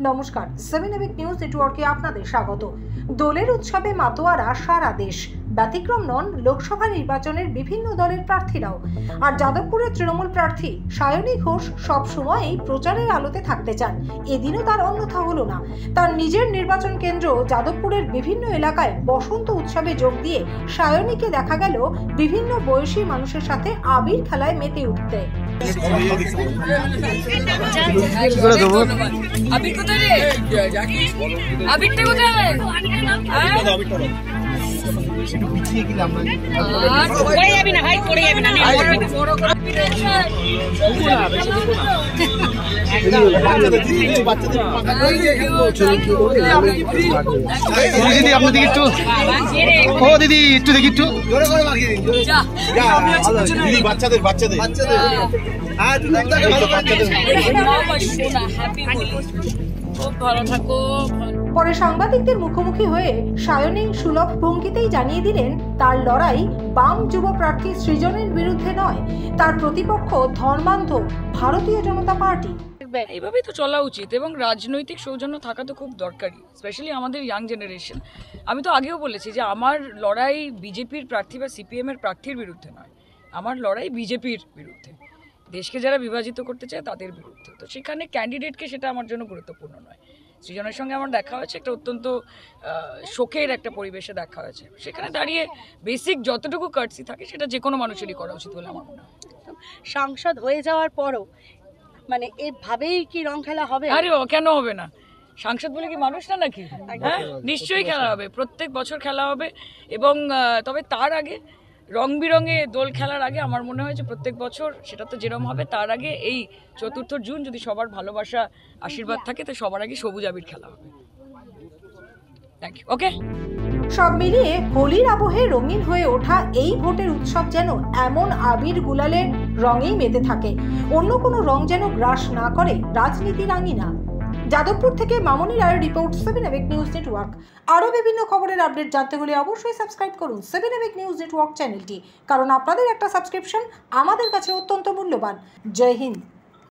নমস্কার, 7 EPIC news নেটওয়ার্কে আপনাদের স্বাগত। দোলের উৎসবে মাতোয়ারা সারা দেশ, ব্যতিক্রম নন লোকসভা নির্বাচনের বিভিন্ন দলের প্রার্থীরাও। আর যাদবপুরের তৃণমূল প্রার্থী সায়নী ঘোষ সবসময়ই প্রচারের আলোতে থাকতে চান। এদিনও তার অন্যথা হলো না। তার নিজের নির্বাচন কেন্দ্র যাদবপুরের বিভিন্ন এলাকায় বসন্ত উৎসবে যোগ দিয়ে সায়নীকে দেখা গেল বিভিন্ন বয়সী মানুষের সাথে আবির খেলায় মেতে উঠতে। আবির কোথায় রে? আবিরটা কোথায়? পড়ে যাবি না ভাই, পড়ে যাবি না। দিদি আপনার দিকে একটু, ও দিদি একটু দেখি, একটু বাচ্চাদের পরে সাংবাদিকদের মুখোমুখি হয়ে সায়নী সুলভ ভঙ্গিতেই জানিয়ে দিলেন তার লড়াই বাম যুব প্রার্থী সৃজনের বিরুদ্ধে নয়, তার প্রতিপক্ষ ধর্মান্ধ ভারতীয় জনতা পার্টি। এইভাবেই তো চলা উচিত এবং রাজনৈতিক সৌজন্য থাকা তো খুব দরকারি, স্পেশালি আমাদের ইয়াং জেনারেশন। আমি তো আগেও বলেছি যে আমার লড়াই বিজেপির প্রার্থী বা সিপিএম এর প্রার্থীর বিরুদ্ধে নয়, আমার লড়াই বিজেপির বিরুদ্ধে, দেশকে যারা বিভাজিত করতে চায় তাদের বিরুদ্ধে। তো সেখানে ক্যান্ডিডেটকে সেটা আমার জন্য গুরুত্বপূর্ণ নয়। সৃজনের সঙ্গে আমার দেখা হয়েছে, একটা অত্যন্ত শোকের একটা পরিবেশে দেখা হয়েছে। সেখানে দাঁড়িয়ে বেসিক যতটুকু কার্টসি থাকে সেটা যে কোনো মানুষেরই করা উচিত বলে আমার মনে হয়। সাংসদ হয়ে যাওয়ার পরও মানে এভাবেই কি রং খেলা হবে? আরে কেন হবে না? সাংসদ বলে কি মানুষ না নাকি? হ্যাঁ, নিশ্চয়ই খেলা হবে, প্রত্যেক বছর খেলা হবে। এবং তবে তার আগে রং বিরঙে দোল খেলার আগে আমার মনে হয় যে প্রত্যেক বছর সেটা তো যেরকম হবে, তার আগে এই 4 জুন যদি সবার ভালোবাসা আশীর্বাদ থাকে তো সবার আগে সবুজ আবির খেলা হবে। Thank you. ওকে, সব মিলিয়ে হোলির আবহে রঙিন হয়ে ওঠা এই ভোটের উৎসব যেন এমন আবির গুলালের রঙেই মেতে থাকে, অন্য কোনো রং যেন গ্রাস না করে রাজনীতির আঙিনা। যাদবপুর থেকে মামনি রায়ের রিপোর্ট, 7 এবিক নিউজ নেটওয়ার্ক। আরও বিভিন্ন খবরের আপডেট জানতে হলে অবশ্যই সাবস্ক্রাইব করুন 7 এবিক নিউজ নেটওয়ার্ক চ্যানেলটি, কারণ আপনাদের একটা সাবস্ক্রিপশন আমাদের কাছে অত্যন্ত মূল্যবান। জয় হিন্দ।